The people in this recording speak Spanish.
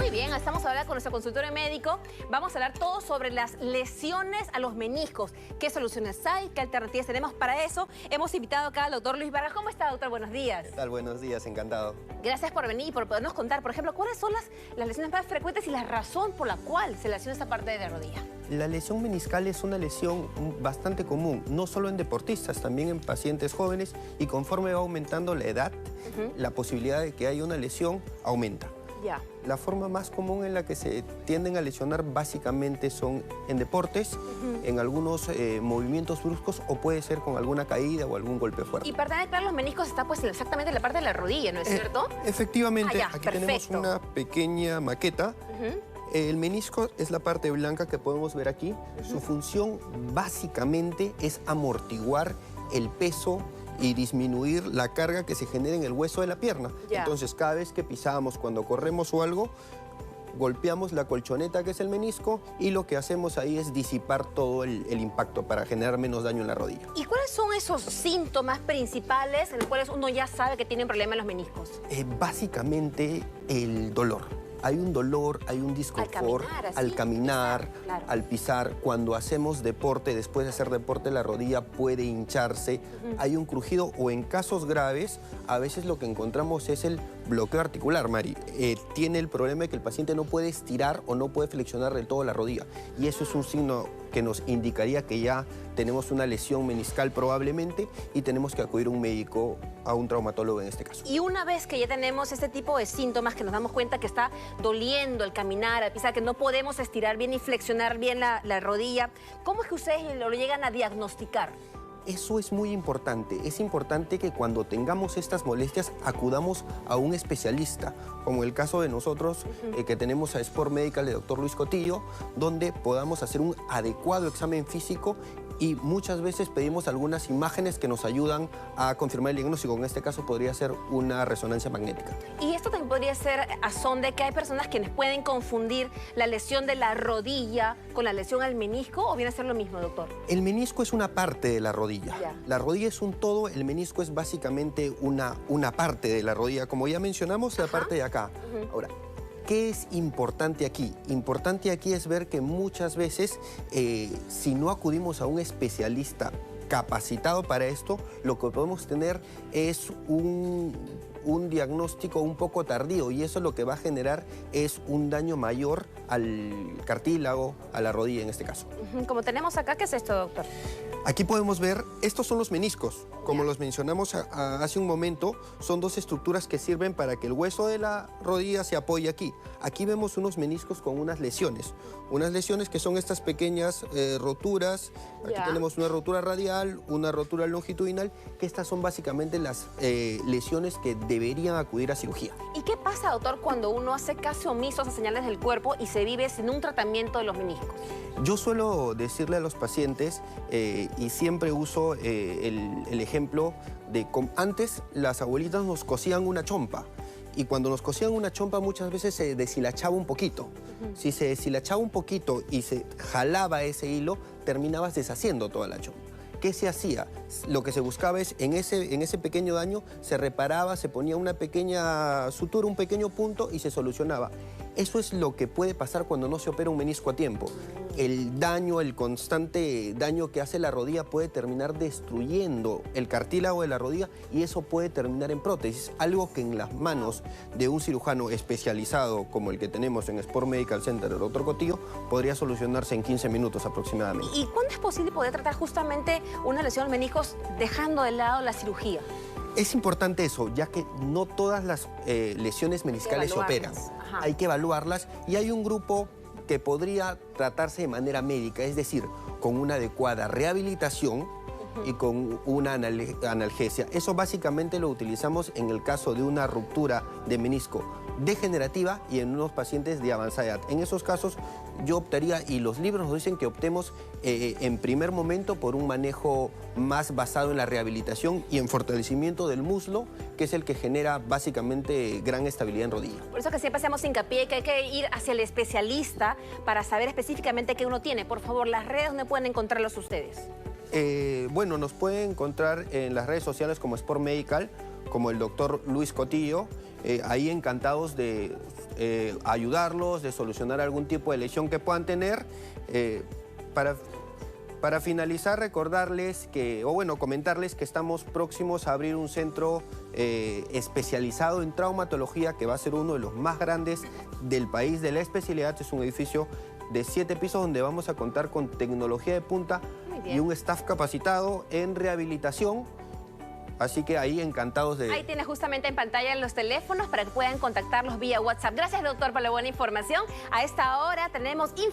Muy bien, estamos ahora con nuestro consultorio médico. Vamos a hablar todo sobre las lesiones a los meniscos. ¿Qué soluciones hay? ¿Qué alternativas tenemos para eso? Hemos invitado acá al doctor Luis Vargas. ¿Cómo está, doctor? Buenos días. ¿Qué tal? Buenos días, encantado. Gracias por venir y por podernos contar, por ejemplo, cuáles son las lesiones más frecuentes y la razón por la cual se lesiona esta parte de la rodilla. La lesión meniscal es una lesión bastante común, no solo en deportistas, también en pacientes jóvenes, y conforme va aumentando la edad, la posibilidad de que haya una lesión aumenta. Ya. La forma más común en la que se tienden a lesionar básicamente son en deportes, en algunos movimientos bruscos, o puede ser con alguna caída o algún golpe fuerte. Y para tener claro, los meniscos está pues exactamente en la parte de la rodilla, ¿no es cierto? Efectivamente, ya, aquí perfecto. tenemos una pequeña maqueta. El menisco es la parte blanca que podemos ver aquí. Su función básicamente es amortiguar el peso y disminuir la carga que se genera en el hueso de la pierna. Ya. Entonces, cada vez que pisamos, cuando corremos o algo, golpeamos la colchoneta que es el menisco y lo que hacemos ahí es disipar todo el impacto para generar menos daño en la rodilla. ¿Y cuáles son esos síntomas principales en los cuales uno ya sabe que tienen problema en los meniscos? Básicamente el dolor. Hay un dolor, hay un disconfort al caminar, claro. al pisar. Cuando hacemos deporte, después de hacer deporte, la rodilla puede hincharse. Hay un crujido o en casos graves, a veces lo que encontramos es el bloqueo articular, Mari. Tiene el problema de que el paciente no puede estirar o no puede flexionar del todo la rodilla. Y eso es un signo que nos indicaría que ya tenemos una lesión meniscal probablemente y tenemos que acudir a un médico, a un traumatólogo en este caso. Y una vez que ya tenemos este tipo de síntomas, que nos damos cuenta que está doliendo el caminar, al pisar, que no podemos estirar bien y flexionar bien la rodilla, ¿cómo es que ustedes lo llegan a diagnosticar? Eso es muy importante. Es importante que cuando tengamos estas molestias acudamos a un especialista, como el caso de nosotros que tenemos a Sport Medical de Dr. Luis Cotillo, donde podamos hacer un adecuado examen físico y muchas veces pedimos algunas imágenes que nos ayudan a confirmar el diagnóstico. En este caso podría ser una resonancia magnética. Y esto también podría ser a son de que hay personas quienes pueden confundir la lesión de la rodilla con la lesión al menisco, ¿o viene a ser lo mismo, doctor? El menisco es una parte de la rodilla. Ya. La rodilla es un todo, el menisco es básicamente una parte de la rodilla. Como ya mencionamos, la parte de acá. Ahora, ¿qué es importante aquí? Importante aquí es ver que muchas veces, si no acudimos a un especialista capacitado para esto, lo que podemos tener es un diagnóstico un poco tardío, y eso lo que va a generar es un daño mayor al cartílago, a la rodilla en este caso. Como tenemos acá, ¿qué es esto, doctor? Aquí podemos ver, estos son los meniscos. Como los mencionamos hace un momento, son dos estructuras que sirven para que el hueso de la rodilla se apoye aquí. Aquí vemos unos meniscos con unas lesiones que son estas pequeñas roturas. Aquí tenemos una rotura radial, una rotura longitudinal, que estas son básicamente las lesiones que deberían acudir a cirugía. ¿Y qué pasa, doctor, cuando uno hace caso omiso a esas señales del cuerpo y se vive sin un tratamiento de los meniscos? Yo suelo decirle a los pacientes, y siempre uso el ejemplo de antes las abuelitas nos cosían una chompa, y cuando nos cosían una chompa muchas veces se deshilachaba un poquito. Si se deshilachaba un poquito y se jalaba ese hilo, terminabas deshaciendo toda la chompa. ¿Qué se hacía? Lo que se buscaba es, en ese pequeño daño, se reparaba, se ponía una pequeña sutura, un pequeño punto y se solucionaba. Eso es lo que puede pasar cuando no se opera un menisco a tiempo. El daño, el constante daño que hace la rodilla puede terminar destruyendo el cartílago de la rodilla, y eso puede terminar en prótesis, algo que en las manos de un cirujano especializado como el que tenemos en Sport Medical Center, el Dr. Cotillo, podría solucionarse en 15 minutos aproximadamente. ¿Y cuándo es posible poder tratar justamente una lesión al meniscos dejando de lado la cirugía? Es importante eso, ya que no todas las lesiones meniscales se operan. Hay que evaluarlas, y hay un grupo que podría tratarse de manera médica, es decir, con una adecuada rehabilitación y con una analgesia. Eso básicamente lo utilizamos en el caso de una ruptura de menisco degenerativa y en unos pacientes de avanzada edad. En esos casos yo optaría, y los libros nos dicen que optemos en primer momento por un manejo más basado en la rehabilitación y en fortalecimiento del muslo, que es el que genera básicamente gran estabilidad en rodilla. Por eso que siempre hacemos hincapié que hay que ir hacia el especialista para saber específicamente qué uno tiene. Por favor, las redes donde pueden encontrarlos ustedes. Bueno, nos pueden encontrar en las redes sociales como Sport Medical, como el doctor Luis Cotillo. Ahí encantados de ayudarlos, de solucionar algún tipo de lesión que puedan tener. Para finalizar, recordarles que, comentarles que estamos próximos a abrir un centro especializado en traumatología que va a ser uno de los más grandes del país de la especialidad. Es un edificio de 7 pisos donde vamos a contar con tecnología de punta y un staff capacitado en rehabilitación. Así que ahí encantados de... Ahí tienes justamente en pantalla los teléfonos para que puedan contactarlos vía WhatsApp. Gracias, doctor, por la buena información. A esta hora tenemos información.